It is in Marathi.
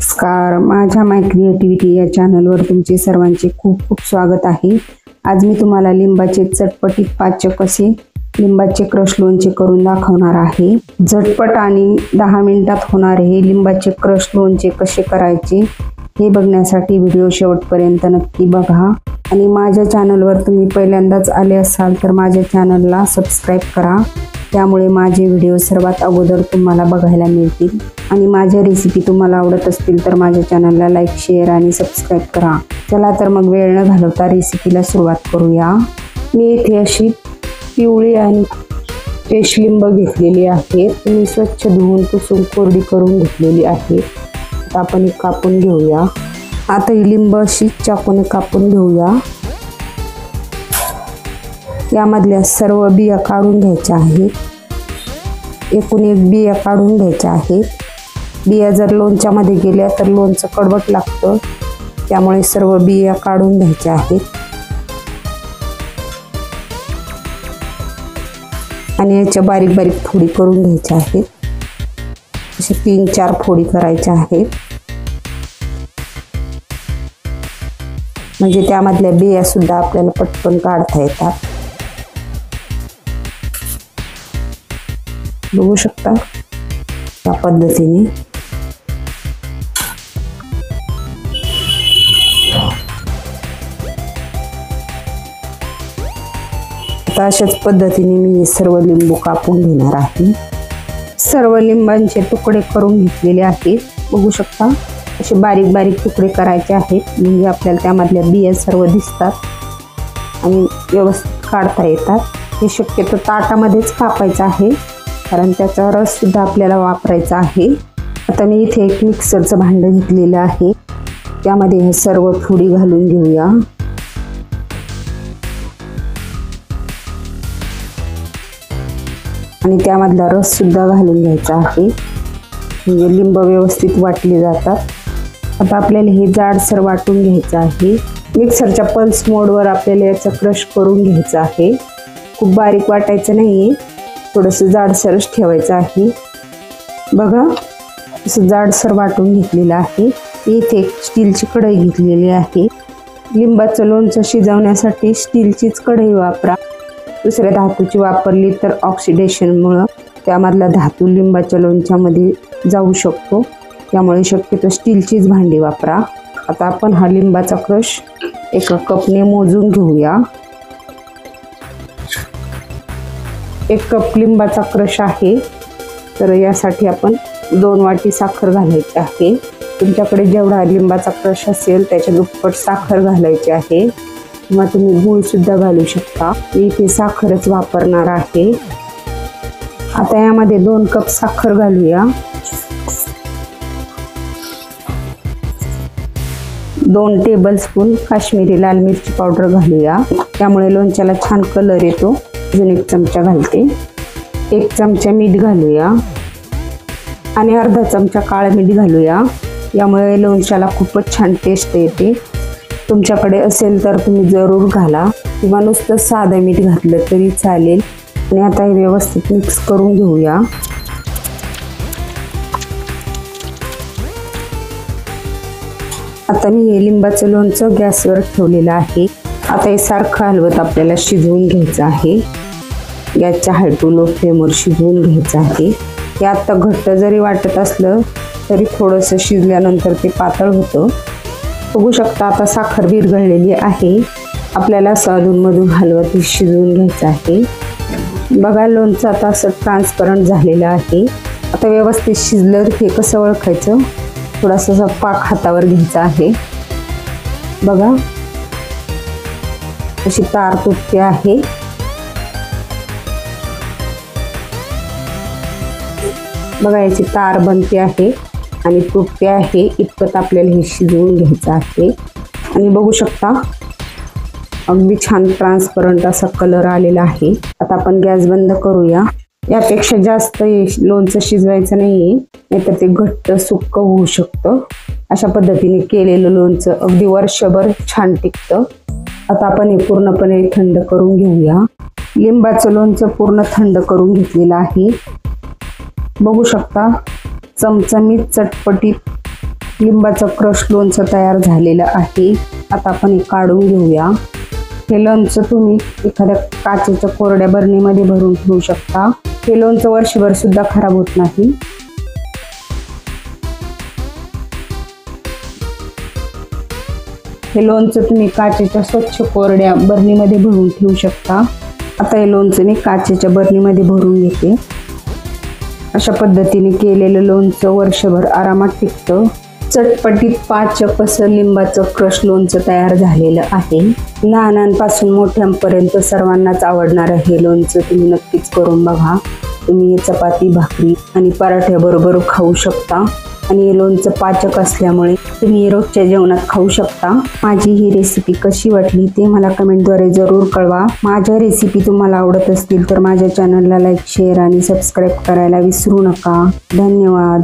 नमस्कार, माझ्या माय क्रिएटिव्हिटी या चॅनलवर तुमचे सर्वांचे खूप खूप स्वागत आहे। आज मी तुम्हाला लिंबाचे चटपटीत पाचक असे लिंबाचे क्रश लोणचे करून दाखवणार आहे। झटपट आणि 10 मिनिटात होणारे हे लिंबाचे क्रश लोणचे कसे करायचे हे बघण्यासाठी व्हिडिओ शेवटपर्यंत नक्की बघा। आणि माझ्या चॅनलवर तुम्ही पहिल्यांदाच आले असाल तर माझ्या चॅनलला सबस्क्राइब करा, त्यामुळे माझे व्हिडिओ सर्वात अगोदर तुम्हाला बघायला मिळतील। आणि माझ्या रेसिपी तुम्हाला आवडत असतील तर माझ्या चॅनलला लाईक, शेअर आणि सबस्क्राइब करा। चला तर मग वेळ न घालवता रेसिपीला सुरुवात करूया। मी इथे अशी पिवळी आणि फ्रेश लिंब घेतलेली आहे। मी स्वच्छ धुवून पुसून कोरडी करून घेतलेली आहे। आता आपण कापून घेऊया। आता ही लिंब अशी चाकूने कापून घेऊया। यामधल्या सर्व बिया काढून घ्यायच्या आहेत। एकूण एक बिया काढून घ्यायच्या आहेत। बिया जर लोणच्यामध्ये गेल्या तर लोणचं कडवट लागतं, त्यामुळे सर्व बिया काढून घ्यायच्या आहेत। आणि याच्या बारीक बारीक फोडी करून घ्यायच्या आहेत। अशा 3-4 फोडी करायच्या आहेत, म्हणजे त्यामधल्या बिया सुद्धा आपल्याला पटकन काढता येतात। बघू शकता या पद्धतीने। आता अशाच पद्धतीने मी सर्व लिंबू कापून घेणार आहे। सर्व लिंबांचे तुकडे करून घेतलेले आहेत। बघू शकता असे बारीक बारीक तुकडे करायचे आहेत, म्हणजे आपल्याला त्यामधल्या बिया सर्व दिसतात आणि व्यवस्थित काढता येतात। हे शक्यतो ताटामध्येच कापायचं आहे, कारण त्याचा रस सुद्धा आपल्याला वापरायचा आहे। आता मी इथे एक मिक्सरचं भांडं घेतलेलं आहे, त्यामध्ये हे सर्व फोडी घालून घेऊया। आणि त्यामधला रस सुद्धा घालून घ्यायचा आहे, म्हणजे लिंब व्यवस्थित वाटले जातात। आता आपल्याला हे जाडसर वाटून घ्यायचं आहे। मिक्सरच्या पल्स मोडवर आपल्याला याचा क्रश करून घ्यायचा आहे। खूप बारीक वाटायचं नाहीये, थोडंसं जाडसरच ठेवायचं आहे। बघा असं जाडसर वाटून घेतलेलं आहे। इथे एक स्टीलची कढई घेतलेली आहे। लिंबाचं लोणचं शिजवण्यासाठी स्टीलचीच कढई वापरा। दुसऱ्या धातूची वापरली तर ऑक्सिडेशनमुळे त्यामधला धातू लिंबाच्या लोणच्यामध्ये जाऊ शकतो, त्यामुळे शक्यतो स्टीलचीच भांडी वापरा। आता आपण हा लिंबाचा क्रश एका कपने मोजून घेऊया। 1 कप लिंबाचा क्रश आहे, तर यासाठी आपण 2 वाटी साखर घालायची आहे। तुमच्याकडे जेवढा लिंबाचा क्रश असेल त्याच्या दुप्पट साखर घालायची आहे, किंवा तुम्ही गूळ सुद्धा घालू शकता। मी इथे साखरच वापरणार आहे। आता यामध्ये 2 कप साखर घालूया। 2 टेबलस्पून काश्मीरी लाल मिरची पावडर घालूया, त्यामुळे लोणच्याला छान कलर येतो। अजून 1 चमचा घालते। 1 चमचा मीठ घालूया आणि अर्धा चमचा काळं मीठ घालूया, यामुळे लोणच्याला खूपच छान टेस्ट येते। तुमच्याकडे असेल तर तुम्ही जरूर घाला, किंवा नुसतं साधं मीठ घातलं तरी चालेल। आणि आता हे व्यवस्थित मिक्स करून घेऊया। आता मी हे लिंबाचं लोणचं गॅसवर ठेवलेलं आहे। आता हे सारखं हलवत आपल्याला शिजवून घ्यायचं आहे। गॅसच्या हाय टू लो फ्लेमवर शिजवून घ्यायचं आहे। हे आता घट्ट जरी वाटत असलं तरी थोडंसं शिजल्यानंतर ते पातळ होतं। बघू शकता आता साखर विरघळलेली आहे। आपल्याला अधूनमधून हलवत शिजवून घ्यायचं आहे। बघा लोणचं आता असं ट्रान्सपरंट झालेलं आहे। आता व्यवस्थित शिजलं हे कसं ओळखायचं, थोडासा पाक हातावर घ्यायचा आहे। बघा अशी तार तुटते आहे। बघा याची तार बनते आहे आणि तुटते आहे, इतपत आपल्याला हे शिजवून घ्यायचं आहे। आणि बघू शकता अगदी छान ट्रान्सपरंट असा कलर आलेला आहे। आता आपण गॅस बंद करूया। यापेक्षा जास्त लोणचं शिजवायचं नाहीये, नाहीतर ते घट्ट सुक्क होऊ शकतं। अशा पद्धतीने केलेलं लोणचं अगदी वर्षभर छान टिकतं। आता आपण हे पूर्णपणे थंड करून घेऊया। लिंबाचं लोणचं पूर्ण थंड करून घेतलेलं आहे। बघू शकता चमचमीत चटपटीत लिंबाचं क्रश लोणचं तयार झालेलं आहे। आता आपण हे काढून घेऊया। हे लोणचं तुम्ही एखाद्या काचेच्या कोरड्या बरणीमध्ये भरून ठेवू शकता। हे लोणचं वर्षभर सुद्धा खराब होत नाही। हे लोणचं तुम्ही काचेच्या स्वच्छ कोरड्या बरणीमध्ये भरून ठेवू शकता। आता हे लोणचं मी काचेच्या बरणीमध्ये भरून घेते। अशा पद्धतीने केलेलं लोणचं वर्षभर आरामात टिकतं। चटपटीत पाचक असं लिंबाचं क्रश लोणचं तयार झालेलं आहे। लहानांपासून मोठ्यांपर्यंत सर्वांनाच आवडणारं हे लोणचं तुम्ही नक्कीच करून बघा। तुम्ही हे चपाती, भाकरी आणि पराठ्याबरोबर खाऊ शकता आणि हे लोणचं पाचक असल्यामुळे तुम्ही रोजच्या जेवणात खाऊ शकता। माझी ही रेसिपी कशी वाटली ते मला कमेंटद्वारे जरूर कळवा। माझ्या रेसिपी तुम्हाला आवडत असतील तर माझ्या चॅनलला लाईक, शेअर आणि सबस्क्राईब करायला विसरू नका। धन्यवाद।